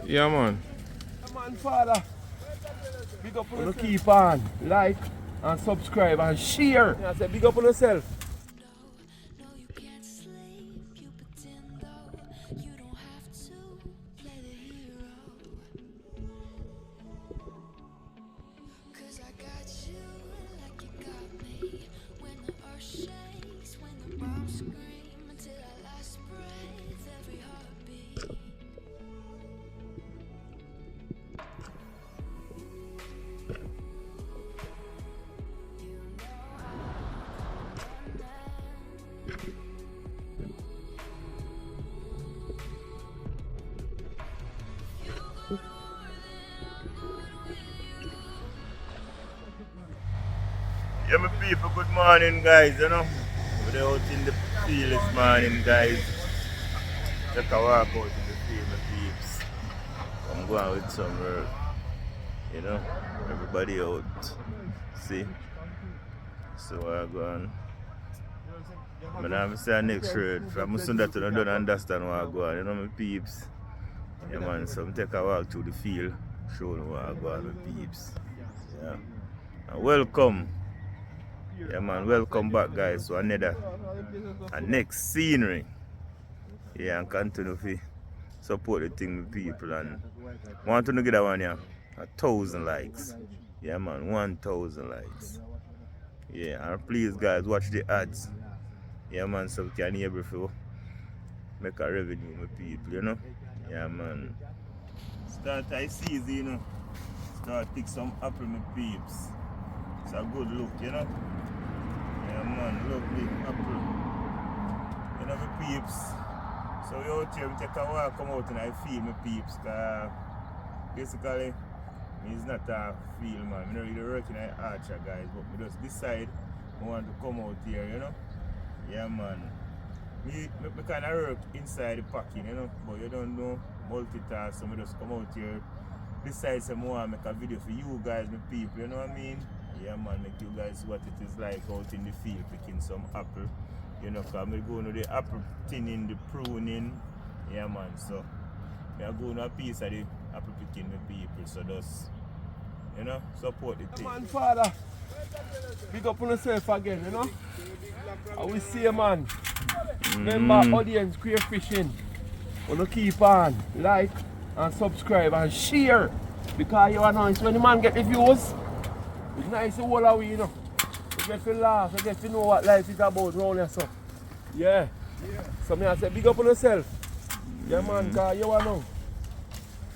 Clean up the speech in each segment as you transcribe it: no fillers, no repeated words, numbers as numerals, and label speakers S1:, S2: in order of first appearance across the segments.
S1: Yeah, man.
S2: Man, father. Big up on yourself. Keep on. Like and subscribe and share. I say big up on yourself.
S3: Yeah, my people, good morning, guys. We're out in the field this morning, guys. Take a walk out in the field, my peeps. I'm going with some work. Everybody out. See? So I'm going. I'm going to say next road. From Sunday to don't understand what I'm going. My peeps. Yeah, man. So I'm take a walk through the field. Show them what I'm going, my peeps. Yeah. And welcome. Yeah, man, welcome back, guys, to another next scenery. Yeah, and continue to support the thing with people. And want to get that one, yeah, 1,000 likes. Yeah, man, 1,000 likes. Yeah, and please, guys, watch the ads. Yeah, man, so we can able to make a revenue with people, Yeah, man. Start I season, Start pick some apple, my peeps. It's a good look, Yeah, man, lovely apple. My peeps. So we out here, we take a walk, come out and I feel my peeps. Cause basically, it's not a feel, man. I'm not really working at Archer, guys, but we just decide I want to come out here, Yeah, man. Me kind of work inside the packing, but you don't know, multitask, so I just come out here, decide I want to make a video for you guys, my people, you know what I mean? Yeah, man, make you guys see what it is like out in the field picking some apple. Because I'm going to the apple tinning, the pruning. Yeah, man, so I'm going to a piece of the apple picking with people. So just, support the thing.
S2: Man, father. Big up on yourself again, I will see you, man. Remember, audience, Spearfishing. Wanna keep on, like and subscribe and share. Because you know, it's when the man get the views. It's nice to all away, You get to laugh, you get to know what life is about around here, so. Yeah. So I say, big up on yourself. Yeah, man, because you know.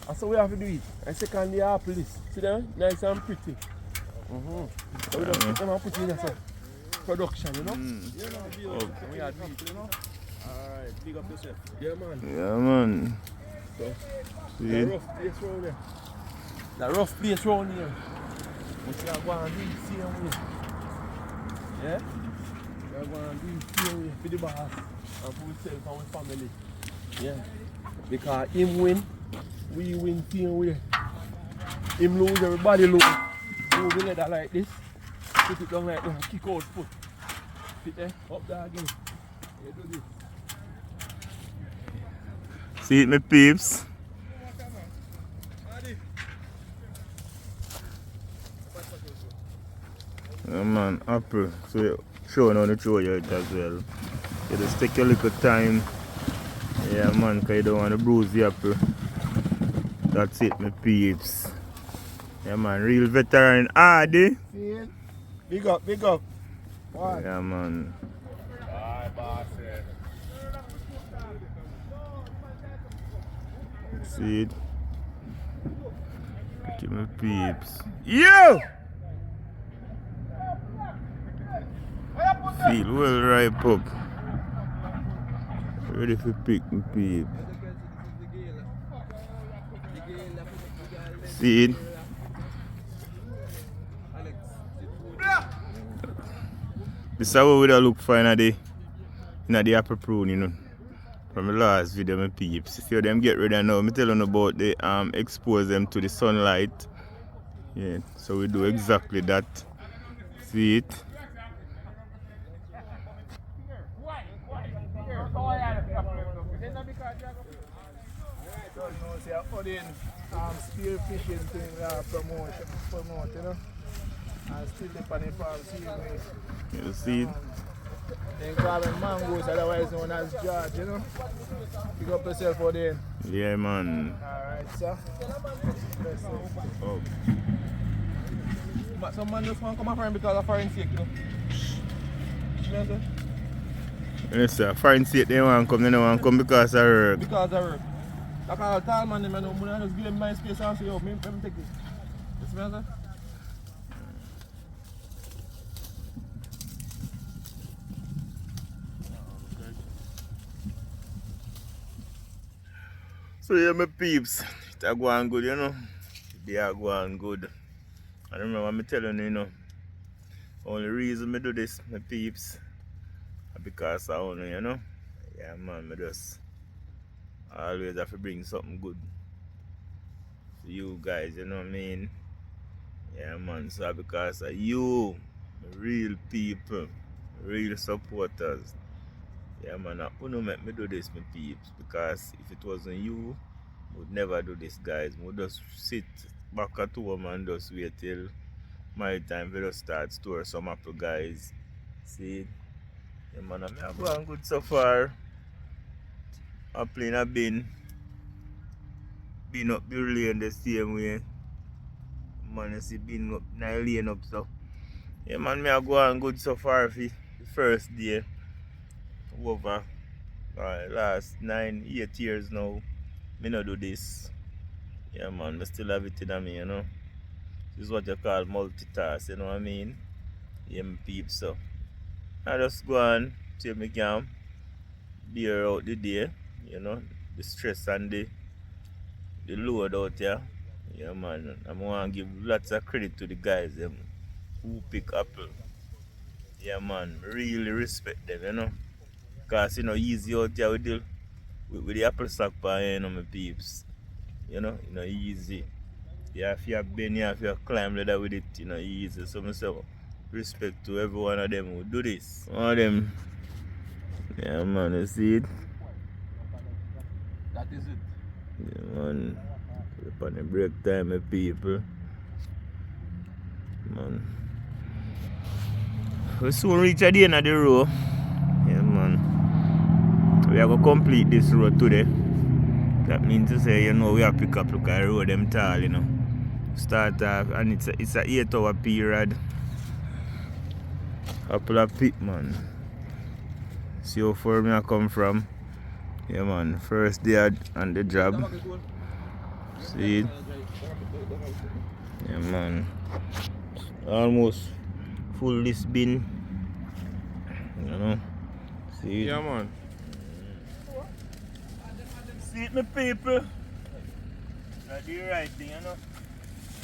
S2: That's how we have to do it. I second the apple list. See them? Nice and pretty. So we just put them and put in there, so. Production, Oh. We are doing it, Alright, big up yourself. Yeah, man.
S3: Yeah, man.
S2: So,
S3: see?
S2: the rough place around here. The rough place around here. But you are going to do the same way. Yeah? You are going to do the same way for the boss and for yourself and your family. Yeah. Because him win, we win same way. Him lose, everybody lose. Move the leather like this. Put it down like that, kick out foot. Sit there, up there again. You do this.
S3: See it, my peeps? Yeah, man, apple. So you show now to show you it as well. You just take your little time. Yeah, man, because you don't want to bruise the apple. That's it, my peeps. Yeah, man, real veteran Adi.
S2: Big up, big up.
S3: Why? Yeah, man.
S2: Bye, boss.
S3: See it? Look at my peeps. Yo! Feel well ripe up. Ready for pick my peeps. See it? This is how we look for in the apple prune, From the last video, my peeps. See them get ready now. I tell them about the expose them to the sunlight. Yeah, so we do exactly that. See it?
S1: Don't know, say, Odane spearfishing thing promote, you know. And still the on the farm, see me.
S3: You see?
S1: They call them mangoes, otherwise known as George, you know. Pick up yourself, Odane.
S3: Yeah, man.
S1: Alright, sir.
S3: Oh.
S2: But some man just want to come up here because of foreign sake, you know. You know what I'm saying?
S3: Yes, sir. Foreign state, they want to come, they don't want to come because of work.
S2: Because of work. Like all the tall man, I know, I just give them my space and say, yo, let me take this. You see what I'm saying?
S3: So yeah, my peeps, it are going good, you know. They are going good. I remember me telling you, you know, only reason me do this, my peeps, because I own you know. Yeah man, me just always have to bring something good to you guys, you know what I mean? Yeah man, so because of you, real people, real supporters. Yeah man, I wouldn't make me do this, my peeps, because if it wasn't you, would never do this, guys. We just sit back at home and just wait till my time we just start store some apple, guys. See, yeah man, I'm going good so far. Apple in a bin up the lane the same way. Man, you see bin up, now lane up so. Yeah man, me are going good so far for the first day. Over last 9-8 years now. Me not do this. Yeah man, I still have it in me, you know. This is what you call multitask, you know what I mean? Yeah, me peeps, so I just go on till me can bear out the day, you know, the stress and the load out here. Yeah man, I'm gonna give lots of credit to the guys who pick apple. Yeah man, really respect them, you know. Cause you know easy out here with the apple sack pan, you know, my peeps. You know easy. You have to bend, you have to climb ladder with it, you know, easy. So I say respect to every one of them who do this. One of them, yeah man, you see it?
S2: That is it.
S3: Yeah man, put up on the break time, my people. Man. We soon reach at the end of the road. Yeah man. We are going to complete this road today. That means to say, you know, we have to pick up look at the road them tall, you know. Start off and it's a 8-hour period. Apple of pit, man. See how far me I come from. Yeah man, first day on the job. See it? Yeah man. Almost full this bin. You know. See it?
S2: Yeah man.
S3: See it, my people? That's the right thing, you know.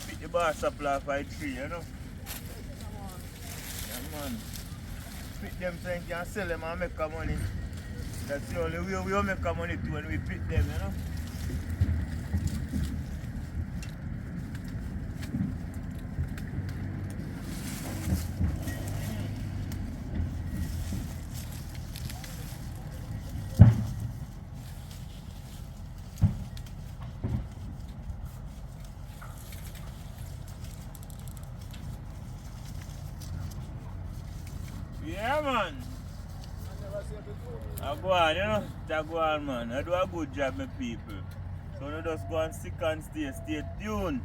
S3: Pick the bar supply off by tree, you know. Yeah, man. Pick them so you can sell them and make money. That's the only way we will make money too when we pick them, you know. Yeah, man. I go on, you know. I go on, man. I do a good job, my people. So you just go and stick and stay tuned.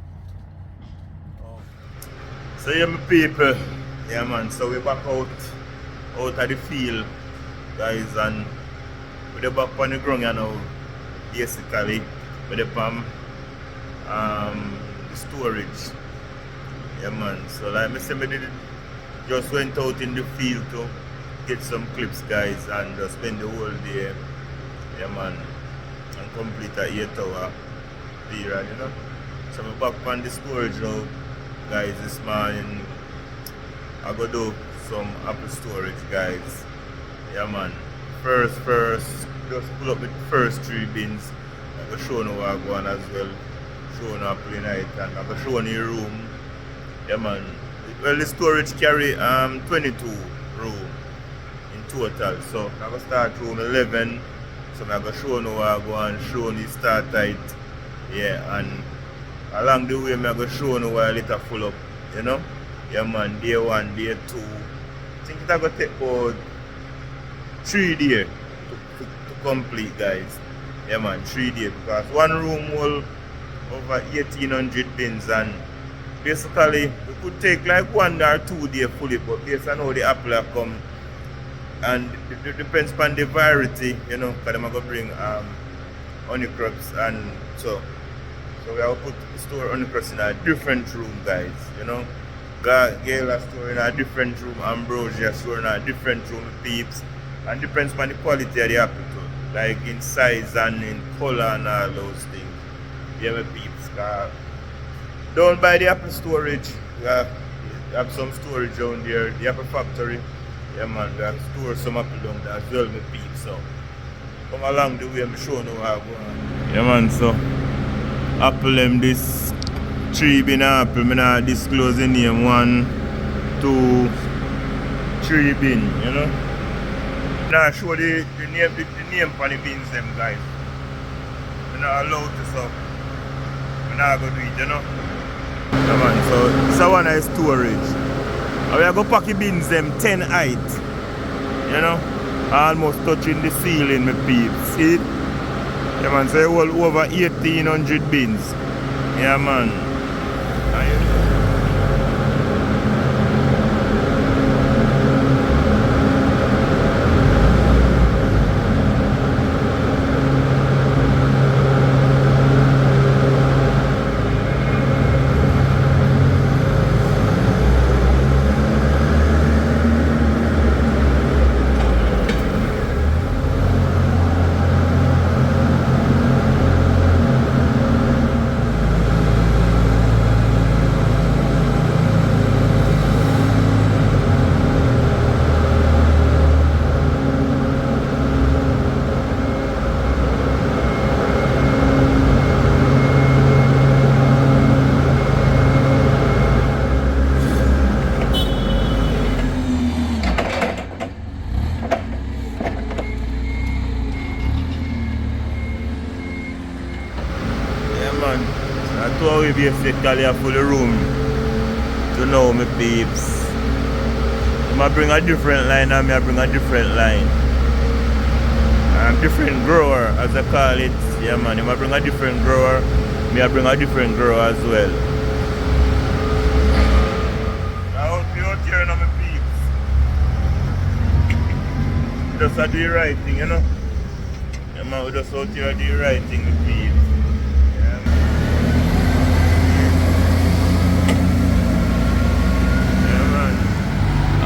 S3: Oh. So yeah, my people. Yeah, man. So we're back out of the field, guys, and we're back on the ground, you know. Basically, with the storage. Yeah, man. So like I said, just went out in the field to get some clips, guys, and just spend the whole day, yeah man, and complete a 8-hour period, you know. So I'm back on the storage now, guys. This morning I go do some apple storage, guys. Yeah man. First, just pull up the first 3 bins. I'm gonna show you what I go on as well. Show you apple in it, and I'm gonna show you the room. Yeah man. Well, the storage carry 22 room in total. So I'm gonna start room 11. So I'm going to show you how I go and show you the start tight. Yeah, and along the way I'm going to show you why I let it full up, you know. Yeah man, day 1, day 2. I think it's going to take about 3 days to complete, guys. Yeah man, 3 days, because one room will over 1800 bins, and basically it could take like 1 or 2 days fully, but based on how the apple have come, and it depends on the variety, you know, because I'm going to bring honey crops, and so we have to store honey crops in a different room, guys, you know. Gala store in a different room, Ambrosia store in a different room, peeps, and depends on the quality of the apple too, like in size and in color and all those things. Yeah, my peeps. Don't buy the apple storage. We have some storage down there, the apple factory. Yeah man, we have store some apple down there as well, my peeps. So come along the way, I'm showing you how I go on. Yeah man, so apple them this 3 bin apple, I'm not disclose the name. 1, 2, 3 bin, you know. Now show the name for the bins them, guys. I'm not allowed to, so I'm not going to do it, you know. Yeah, man, so this one is storage. And we are going to pack the bins them 10 height, you know. Almost touching the ceiling, my peeps. See it? Yeah man, so you hold over 1800 bins. Yeah man. Basically I full the room to know my peeps. I bring a different line and I bring a different line. I'm different grower as I call it. Yeah man, I bring a different grower, I bring a different grower as well. I hope you out here now my peeps. Just do the right thing, you know. Yeah man, we just out here do the right thing my peeps.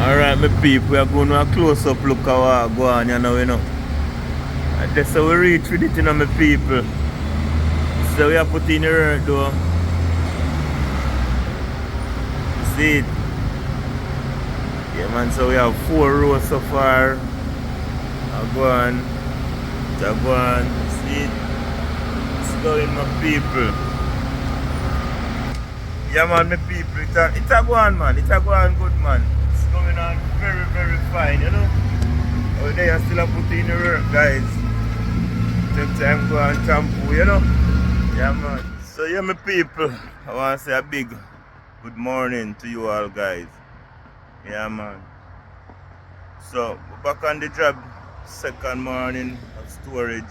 S3: Alright my people, we are going to a close up look at what go on, you know. And that's how we reach with it, you know, my people. So we are putting the earth though. See it? Yeah man, so we have 4 rows so far. Go on. See it? It's going my people. Yeah man, my people, it's a go on man, it's a go on good man. Going on very, very fine, you know. Over there, I still have put in the work, guys. Take time go and shampoo, you know. Yeah, man. So, yeah, my people, I want to say a big good morning to you all, guys. Yeah, man. So, we're back on the job, second morning of storage.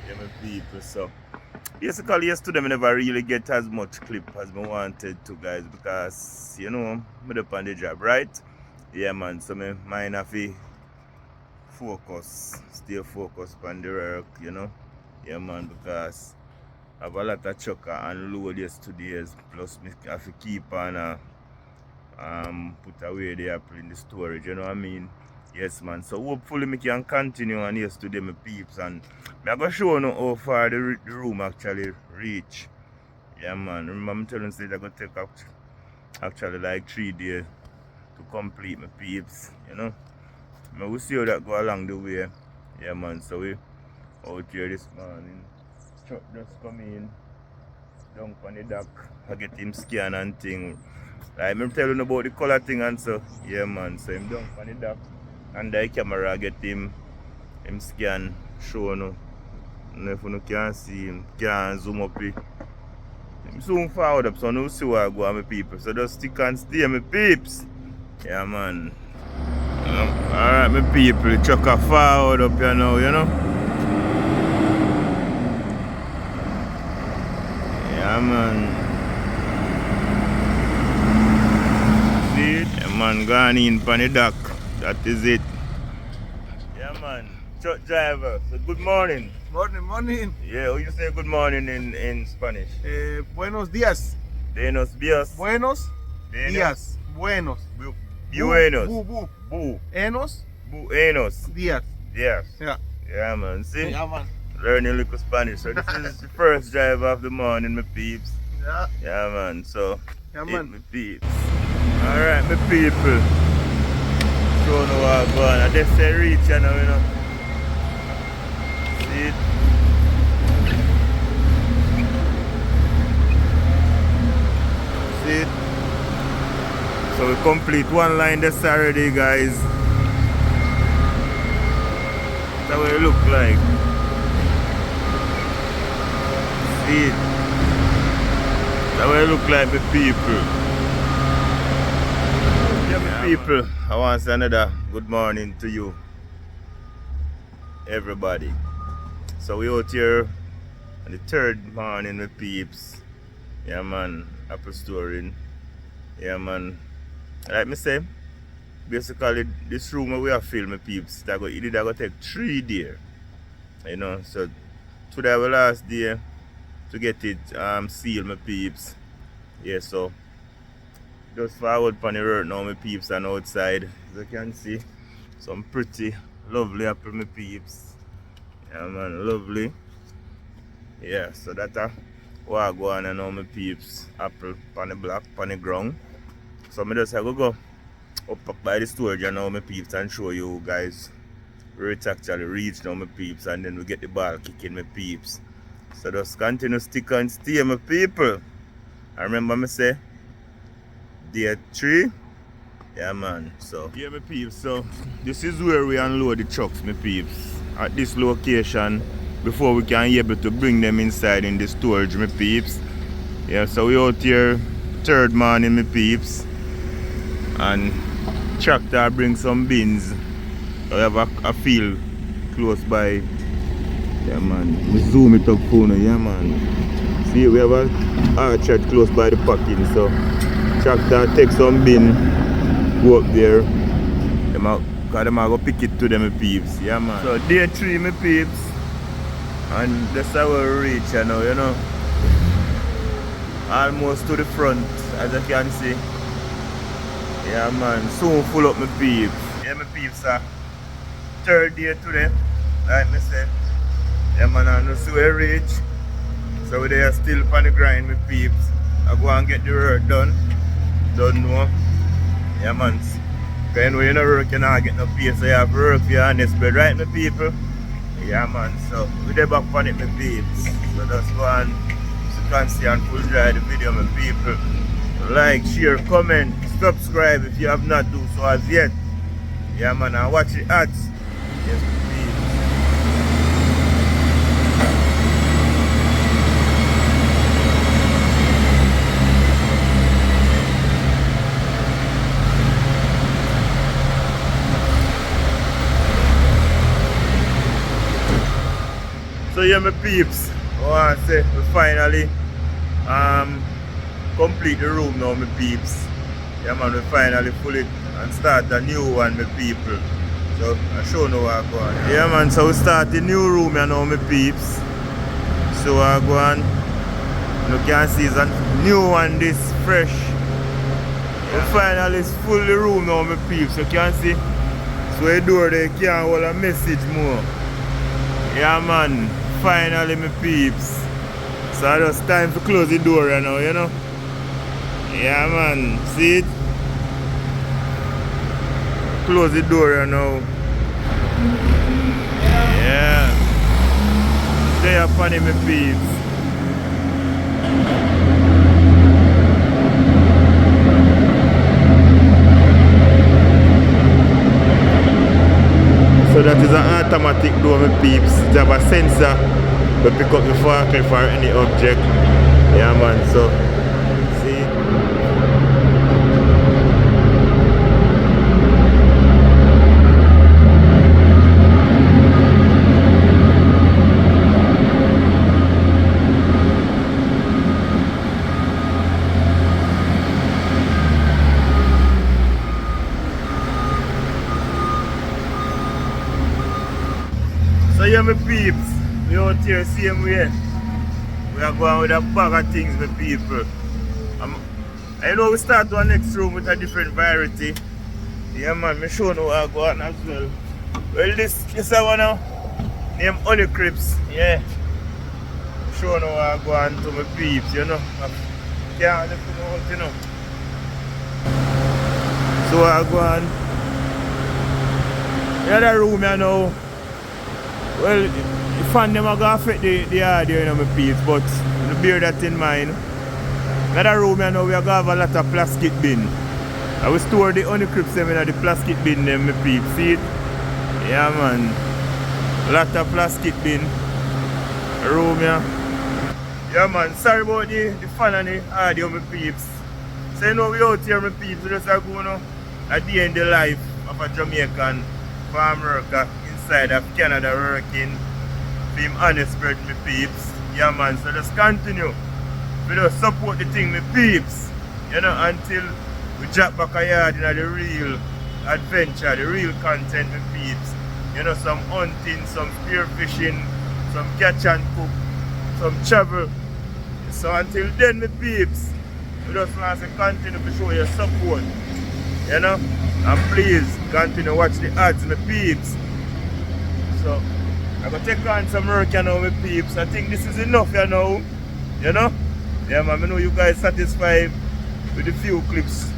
S3: Yeah, my people. So, basically, yesterday, I never really get as much clip as I wanted to, guys, because, you know, I'm up on the job, right? Yeah, man, so my mind have to focus, stay focused on the work, you know? Yeah, man, because I have a lot of chucker and load yesterday, plus I have to keep on put away the apple in the storage, you know what I mean? Yes man, so hopefully I can continue on yesterday my peeps, and I'm going to show you how far the room actually reach. Yeah man, remember I'm telling you that I'm going to take actually like 3 days to complete my peeps, you know. I will see how that go along the way. Yeah man, so we out here this morning. Truck just come in, down on the dock, I get him scan and thing. Like I'm telling you about the color thing and so. Yeah man, so I'm down on the dock. And the camera get him scan show no. And if you can see him, can zoom up it. I'm zoom forward up so you see where I go my people. So just stick and stay my peeps. Yeah man. Alright my people, chuck a forward up here now, you know. Yeah man. See it? Yeah man, gone in on the dock. That is it. Yeah man. Truck driver. So good morning.
S1: Morning.
S3: Yeah, how you say good morning in Spanish?
S1: Buenos días.
S3: Buenos días.
S1: Buenos
S3: Días.
S1: Buenos.
S3: Buenos.
S1: Bu. Enos.
S3: Buenos.
S1: Días.
S3: Yes.
S1: Yeah.
S3: Yeah man. See?
S1: Yeah, man.
S3: Learning a little Spanish. So this is the first drive of the morning, my peeps.
S1: Yeah.
S3: Yeah man. So
S1: Yeah,
S3: it,
S1: man.
S3: my peeps. Alright, my people. Don't know what I'm going. I just say reach you now, you know. See it? See it? So we complete one line this Saturday, guys. That's what it look like. See it? That's what it look like, the people. Yeah, my people, I want to say another good morning to you, everybody. So we out here on the third morning, my peeps. Yeah, man, apple storing. Yeah, man. Like me say, basically this room where we are filming, peeps, that go take 3 days. You know, so today was last day to get it sealed, my peeps. Yeah, so just forward on the road now, my peeps, and outside, as you can see, some pretty lovely apple, my peeps. Yeah man, lovely. Yeah, so that's what I go on and now, my peeps. Apple on the block, on the ground. So I just have to go up by the storage and now, my peeps, and show you guys where it actually reached now, my peeps, and then we get the ball kicking, my peeps. So just continue stick and stay, my people. I remember me say day 3. Yeah man, so yeah my peeps, so this is where we unload the trucks, my peeps, at this location before we can be able to bring them inside in the storage, my peeps. Yeah, so we out here third morning, my peeps, and tractor bring some bins. So we have a field close by. Yeah man, we zoom it up for you, yeah man. See, we have a orchard close by the parking, so tractor take some bin, go up there, because them are go pick it to them, my peeps, yeah man. So day 3, my peeps, and that's how we reach you now, you know. Almost to the front, as you can see. Yeah man, soon full up, my peeps. Yeah my peeps, third day today, like me say. Yeah man, I know see where we reach. So they are still on the grind, my peeps. I go and get the work done. Don't know. Yeah man. Because you know you don't work, you don't get no pay, so you have to work for your honest bread, right my people? Yeah man, so we're back on it, my peeps. So just go and so you can see and full drive the video, my people. Like, share, comment, subscribe if you have not done so as yet. Yeah man, and watch the ads. Yes, my peeps. So yeah my peeps, I want to say we finally complete the room now, my peeps. Yeah man, we finally pull it and start a new one, my people. So I show you what I go on. Yeah man, so we start the new room you know, my peeps. So I go on, you can see it's a new one, this fresh. We finally full the room now, my peeps, you can see. So the door there can't hold a message more. Yeah man, finally my peeps. So it's just time to close the door right now, you know. Yeah man, see it? Close the door right now. Yeah. Stay up on it, my peeps. So that is an automatic automatic door, my peeps. It have a sensor to pick up the forklift or any object. Yeah man, so see. So yeah, my peeps, we out here same way. We are going with a bag of things, my people. I know we start our next room with a different variety. Yeah man, me show you what I go on as well. Well, this I wanna name Honey Crips, yeah. Show you what I go on to my peeps, you know. Can't let them out, you know. So I go on. The other room you know. Well, the fan them are going to affect the audio, you know, my peeps, but bear that in mind. Another room, you know, we are going to have a lot of plastic bin. I will store the honey crips them in the plastic bin, them, my peeps. See it? Yeah, man. A lot of plastic bin. Room, yeah. Yeah, man. Sorry about the fan and the audio, my peeps. So, you know, we out here, my peeps. We just are going to at the end of the life of a Jamaican farm worker inside of Canada working. Being honest with me peeps. Yeah man, so just continue. We just support the thing, me peeps. You know, until we drop back a yard in the real adventure, the real content, me peeps. You know, some hunting, some spearfishing, some catch and cook, some travel. So until then, me peeps, we just want to continue to show your support. You know? And please continue watch the ads, me peeps. So I'm gonna take on some work you know, my peeps. I think this is enough you know. You know? Yeah man, I know you guys satisfied with the few clips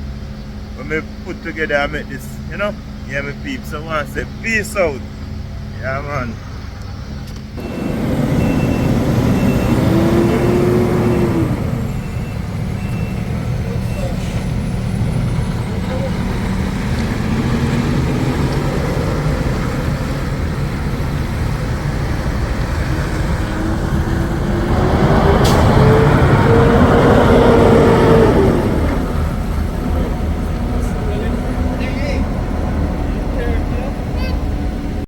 S3: when I put together and make this, you know? Yeah my peeps. So I want to say peace out. Yeah man.